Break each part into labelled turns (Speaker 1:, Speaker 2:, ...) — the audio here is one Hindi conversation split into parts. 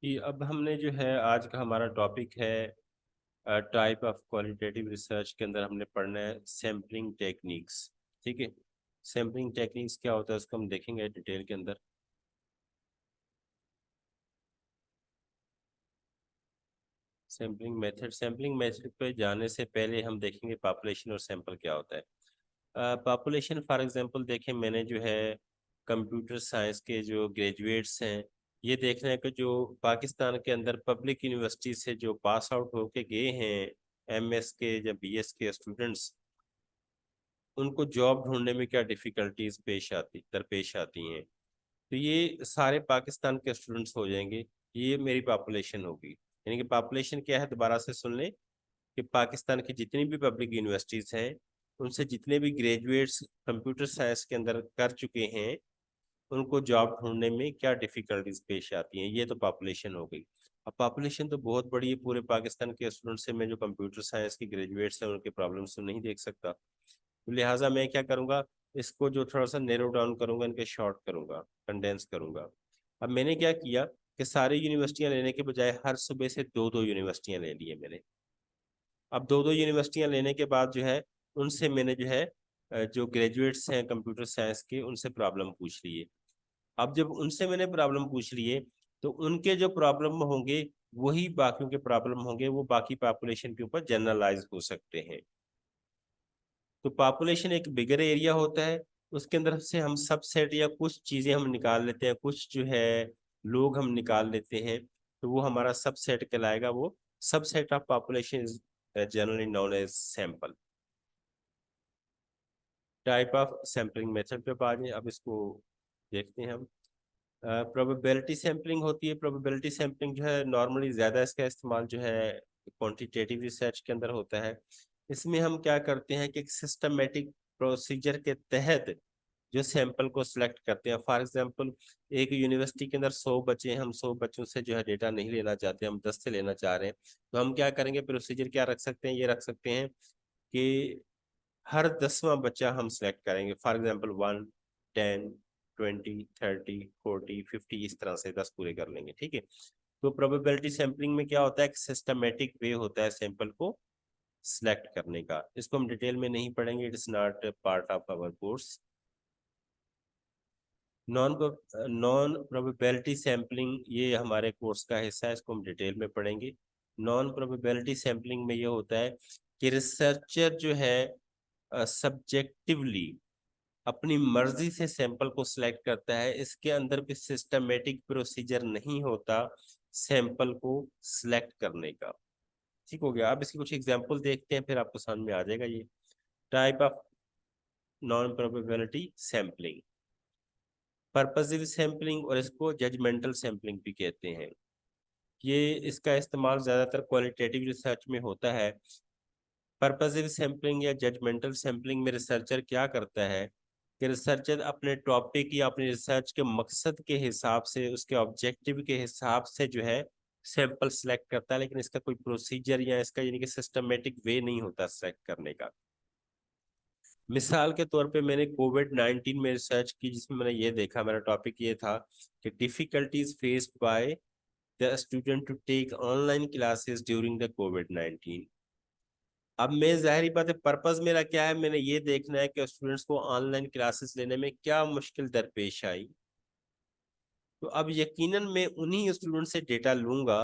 Speaker 1: कि अब हमने जो है आज का हमारा टॉपिक है टाइप ऑफ क्वालिटेटिव रिसर्च के अंदर हमने पढ़ना है सैम्पलिंग टेक्निक्स। ठीक है। सैम्पलिंग टेक्निक्स क्या होता है उसको हम देखेंगे डिटेल के अंदर। सैम्पलिंग मेथड पे जाने से पहले हम देखेंगे पॉपुलेशन और सैंपल क्या होता है। पॉपुलेशन फॉर एग्जांपल देखें, मैंने जो है कंप्यूटर साइंस के जो ग्रेजुएट्स हैं, ये देख रहे हैं कि जो पाकिस्तान के अंदर पब्लिक यूनिवर्सिटी से जो पास आउट होके गए हैं एमएस के या बीएस के स्टूडेंट्स, उनको जॉब ढूंढने में क्या डिफिकल्टीज दरपेश आती हैं। तो ये सारे पाकिस्तान के स्टूडेंट्स हो जाएंगे। ये मेरी पॉपुलेशन होगी। यानी कि पॉपुलेशन क्या है, दोबारा से सुन लें कि पाकिस्तान की जितनी भी पब्लिक यूनिवर्सिटीज हैं, उनसे जितने भी ग्रेजुएट्स कंप्यूटर साइंस के अंदर कर चुके हैं, उनको जॉब ढूंढने में क्या डिफिकल्टीज पेश आती हैं। ये तो पॉपुलेशन हो गई। अब पॉपुलेशन तो बहुत बड़ी है, पूरे पाकिस्तान के स्टूडेंट से मैं जो कंप्यूटर साइंस के ग्रेजुएट्स हैं उनके प्रॉब्लम्स तो नहीं देख सकता। तो लिहाजा मैं क्या करूँगा, इसको जो थोड़ा सा नैरो डाउन करूँगा, इनके शॉर्ट करूँगा, कंडेंस करूँगा। अब मैंने क्या किया कि सारी यूनिवर्सिटियां लेने के बजाय हर सूबे से दो दो यूनिवर्सिटियां ले ली है मैंने। अब दो दो यूनिवर्सिटियां लेने के बाद जो है, उनसे मैंने जो है जो ग्रेजुएट्स हैं कंप्यूटर साइंस के, उनसे प्रॉब्लम पूछ ली है। अब जब उनसे मैंने प्रॉब्लम पूछ लिए, तो उनके जो प्रॉब्लम होंगे वही बाकियों के प्रॉब्लम होंगे, वो बाकी पॉपुलेशन के ऊपर जनरलाइज हो सकते हैं। तो पॉपुलेशन एक बिगर एरिया होता है, उसके अंदर से हम सबसेट या कुछ चीजें हम निकाल लेते हैं, कुछ जो है लोग हम निकाल लेते हैं, तो वो हमारा सबसेट कहलाएगा। वो subset of population is generally known as sample. Type of sampling method पे आ जाए, अब इसको देखते हैं हम। प्रोबेबिलिटी सैम्पलिंग होती है। प्रोबेबिलिटी सैम्पलिंग जो है नॉर्मली ज़्यादा इसका इस्तेमाल जो है क्वांटिटेटिव रिसर्च के अंदर होता है। इसमें हम क्या करते हैं कि एक सिस्टमेटिक प्रोसीजर के तहत जो सैंपल को सिलेक्ट करते हैं। फॉर एग्जांपल, एक यूनिवर्सिटी के अंदर 100 बच्चे हैं, हम 100 बच्चों से जो है डेटा नहीं लेना चाहते, हम 10 से लेना चाह रहे हैं। तो हम क्या करेंगे, प्रोसीजर क्या रख सकते हैं, ये रख सकते हैं कि हर 10वां बच्चा हम सिलेक्ट करेंगे। फॉर एग्जांपल 1, 10, 20, 30, 40, 50, इस तरह से 10 पूरे कर लेंगे। ठीक है। तो प्रोबेबिलिटी सैंपलिंग में क्या होता है, एक सिस्टमेटिक वे होता है सैंपल को सिलेक्ट करने का। इसको हम डिटेल में नहीं पढ़ेंगे, it is not part of our course. Non non probability sampling ये हमारे कोर्स का हिस्सा है, इसको हम डिटेल में पढ़ेंगे। नॉन प्रोबेबिलिटी सैंपलिंग में ये होता है कि रिसर्चर जो है सब्जेक्टिवली अपनी मर्जी से सैंपल को सिलेक्ट करता है। इसके अंदर कोई सिस्टमेटिक प्रोसीजर नहीं होता सैंपल को सिलेक्ट करने का। ठीक हो गया। अब इसकी कुछ एग्जांपल देखते हैं, फिर आपको समझ में आ जाएगा ये। Type of non probability sampling, purposive sampling, और इसको जजमेंटल सैंपलिंग भी कहते हैं। ये इसका इस्तेमाल ज़्यादातर क्वालिटेटिव रिसर्च में होता है। पर्पसिव सैंपलिंग या जजमेंटल सैंपलिंग में रिसर्चर क्या करता है कि रिसर्चर अपने टॉपिक या अपने रिसर्च के मकसद के हिसाब से, उसके ऑब्जेक्टिव के हिसाब से जो है सैंपल सेलेक्ट करता है, लेकिन इसका कोई प्रोसीजर या इसका यानी कि सिस्टमेटिक वे नहीं होता सेलेक्ट करने का। मिसाल के तौर पे मैंने कोविड-19 में रिसर्च की, जिसमें मैंने ये देखा, मेरा टॉपिक ये था कि difficulties faced by the student to take online classes during the कोविड-19। अब मैं जाहिर बात है, पर्पस मेरा क्या है, मैंने ये देखना है कि स्टूडेंट्स को ऑनलाइन क्लासेस लेने में क्या मुश्किल दरपेश आई। तो अब यकीनन मैं उन्हीं स्टूडेंट से डेटा लूंगा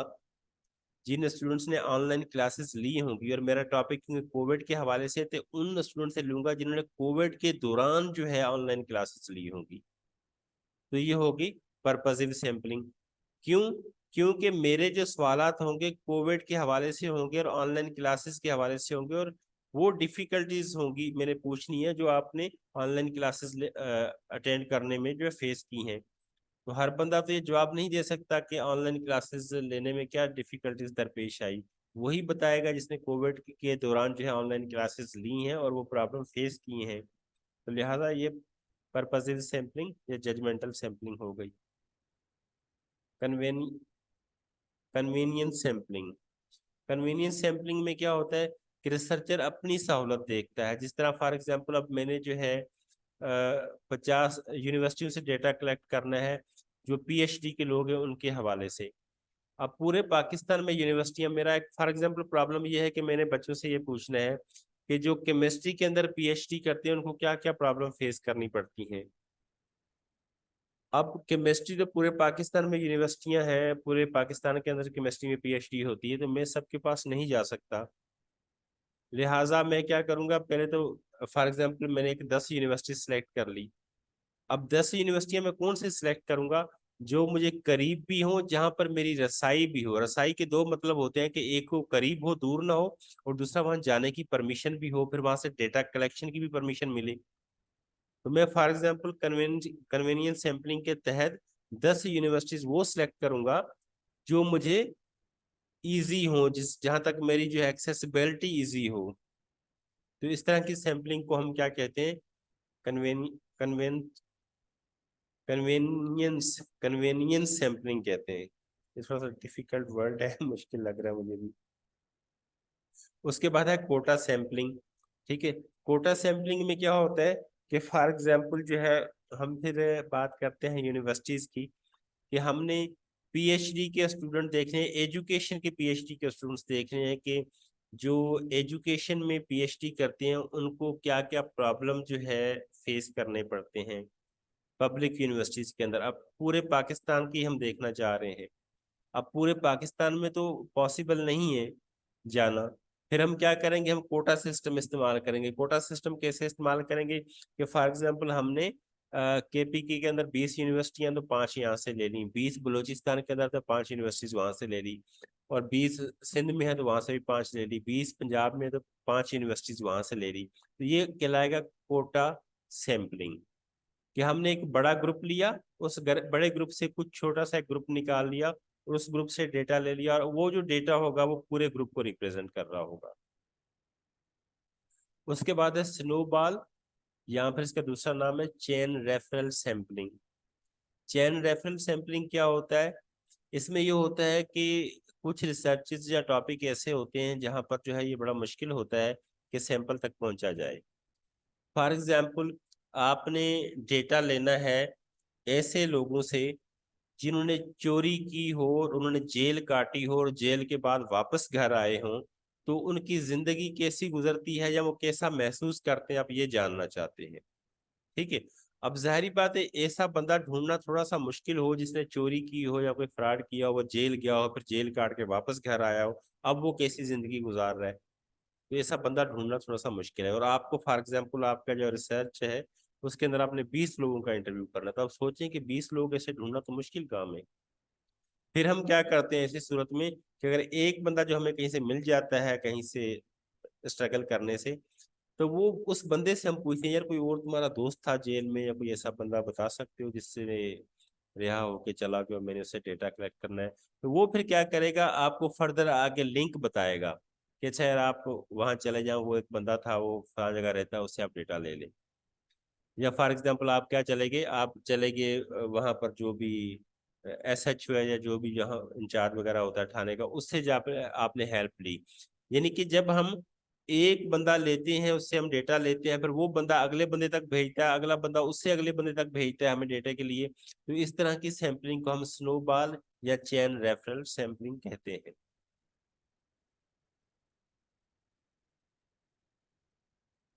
Speaker 1: जिन स्टूडेंट्स ने ऑनलाइन क्लासेस ली होंगी, और मेरा टॉपिक कोविड के हवाले से, तो उन स्टूडेंट से लूंगा जिन्होंने कोविड के दौरान जो है ऑनलाइन क्लासेस ली होंगी। तो ये होगी पर्पसिव सैंपलिंग। क्यों? क्योंकि मेरे जो सवालात होंगे कोविड के हवाले से होंगे और ऑनलाइन क्लासेस के हवाले से होंगे, और वो डिफिकल्टीज होंगी मैंने पूछनी है जो आपने ऑनलाइन क्लासेस अटेंड करने में जो फेस की हैं। तो हर बंदा तो ये जवाब नहीं दे सकता कि ऑनलाइन क्लासेस लेने में क्या डिफिकल्टीज दरपेश आई। वही बताएगा जिसने कोविड के दौरान जो है ऑनलाइन क्लासेस ली हैं और वो प्रॉब्लम फेस की हैं। तो लिहाजा ये पर्पसिव सैंपलिंग या जजमेंटल सैंपलिंग हो गई। कन्वेनी कन्वीनियंस सैंपलिंग। कन्वीनियंस सैंपलिंग में क्या होता है कि रिसर्चर अपनी सहूलत देखता है। जिस तरह फॉर एग्जांपल, अब मैंने जो है 50 यूनिवर्सिटियों से डेटा कलेक्ट करना है जो पीएचडी के लोग हैं उनके हवाले से। अब पूरे पाकिस्तान में यूनिवर्सिटियां, मेरा एक फॉर एग्जांपल प्रॉब्लम ये है कि मैंने बच्चों से ये पूछना है कि जो केमिस्ट्री के अंदर पीएचडी करते हैं उनको क्या क्या प्रॉब्लम फेस करनी पड़ती हैं। अब केमिस्ट्री तो पूरे पाकिस्तान में यूनिवर्सिटियां हैं, पूरे पाकिस्तान के अंदर केमिस्ट्री में पीएचडी होती है, तो मैं सबके पास नहीं जा सकता। लिहाजा मैं क्या करूंगा, पहले तो फॉर एग्जांपल मैंने एक 10 यूनिवर्सिटी सेलेक्ट कर ली। अब 10 यूनिवर्सिटियां मैं कौन से सिलेक्ट करूंगा, जो मुझे करीब भी हो, जहां पर मेरी रसाई भी हो। रसाई के दो मतलब होते हैं कि एक को करीब हो, दूर ना हो, और दूसरा वहां जाने की परमिशन भी हो, फिर वहां से डेटा कलेक्शन की भी परमिशन मिले। तो मैं फॉर एग्जांपल कन्वेनियंस सैम्पलिंग के तहत 10 यूनिवर्सिटीज वो सिलेक्ट करूंगा जो मुझे इजी हो, जिस जहां तक मेरी जो एक्सेसिबिलिटी इजी हो। तो इस तरह की सैम्पलिंग को हम क्या कहते हैं, कन्वेन कन्वेन कन्वेनियंस कन्वेनियंस सैम्पलिंग कहते हैं। ये थोड़ा सा डिफिकल्ट वर्ड है, मुश्किल लग रहा है मुझे भी। उसके बाद है कोटा सैम्पलिंग। ठीक है, कोटा सैम्पलिंग में क्या होता है कि फॉर एग्जांपल जो है, हम फिर बात करते हैं यूनिवर्सिटीज की, कि हमने पीएचडी के स्टूडेंट देख रहे हैं, एजुकेशन के पीएचडी के स्टूडेंट्स देख रहे हैं कि जो एजुकेशन में पीएचडी करते हैं उनको क्या क्या प्रॉब्लम जो है फेस करने पड़ते हैं पब्लिक यूनिवर्सिटीज के अंदर। अब पूरे पाकिस्तान की हम देखना चाह रहे हैं। अब पूरे पाकिस्तान में तो पॉसिबल नहीं है जाना। फिर हम क्या करेंगे, हम कोटा सिस्टम इस्तेमाल करेंगे। कोटा सिस्टम कैसे इस्तेमाल करेंगे कि फॉर एग्जांपल हमने केपीके के अंदर 20 यूनिवर्सिटियां, तो 5 यहाँ से ले ली, 20 बलूचिस्तान के अंदर तो 5 यूनिवर्सिटीज वहां से ले ली, और 20 सिंध में है तो वहां से भी 5 ले ली, 20 पंजाब में है तो 5 यूनिवर्सिटीज वहां से ले ली। तो ये कहलाएगा कोटा सैम्पलिंग, कि हमने एक बड़ा ग्रुप लिया, उस बड़े ग्रुप से कुछ छोटा सा एक ग्रुप निकाल लिया, और उस ग्रुप से डेटा ले लिया, और वो जो डेटा होगा वो पूरे ग्रुप को रिप्रेजेंट कर रहा होगा। उसके बाद है स्नोबॉल, या फिर इसका दूसरा नाम है chain referral sampling. Chain referral sampling क्या होता है, इसमें ये होता है कि कुछ रिसर्चेज या टॉपिक ऐसे होते हैं जहां पर जो है ये बड़ा मुश्किल होता है कि सैंपल तक पहुंचा जाए। फॉर एग्जाम्पल, आपने डेटा लेना है ऐसे लोगों से जिन्होंने चोरी की हो और उन्होंने जेल काटी हो और जेल के बाद वापस घर आए हों, तो उनकी जिंदगी कैसी गुजरती है या वो कैसा महसूस करते हैं, आप ये जानना चाहते हैं। ठीक है, अब जाहिर बात है ऐसा बंदा ढूंढना थोड़ा सा मुश्किल हो जिसने चोरी की हो या कोई फ्रॉड किया हो, वो जेल गया हो, फिर जेल काट के वापस घर आया हो, अब वो कैसी जिंदगी गुजार रहा है। तो ऐसा बंदा ढूंढना थोड़ा सा मुश्किल है। और आपको फॉर एग्जाम्पल आपका जो रिसर्च है उसके अंदर आपने 20 लोगों का इंटरव्यू करना, तो आप सोचें कि 20 लोग ऐसे ढूंढना तो मुश्किल काम है। फिर हम क्या करते हैं ऐसी सूरत में कि अगर एक बंदा जो हमें कहीं से मिल जाता है, कहीं से स्ट्रगल करने से, तो वो उस बंदे से हम पूछते हैं, यार कोई और तुम्हारा दोस्त था जेल में, या कोई ऐसा बंदा बता सकते हो जिससे रिहा होके चला गया, मैंने उससे डेटा कलेक्ट करना है। तो वो फिर क्या करेगा, आपको फर्दर आगे लिंक बताएगा कि अच्छा यार आप वहां चले जाओ, वो एक बंदा था वो फलां जगह रहता है, उससे आप डेटा ले लें। या फॉर एग्जांपल आप क्या चले गए, आप चले गए वहां पर जो भी SHO है या जो भी जहाँ इंचार्ज वगैरह होता है थाने का, उससे जब आपने हेल्प ली। यानी कि जब हम एक बंदा लेते हैं उससे हम डेटा लेते हैं, फिर वो बंदा अगले बंदे तक भेजता है, अगला बंदा उससे अगले बंदे तक भेजता है हमें डेटा के लिए। तो इस तरह की सैंपलिंग को हम स्नोबॉल या चेन रेफरल सैंपलिंग कहते हैं।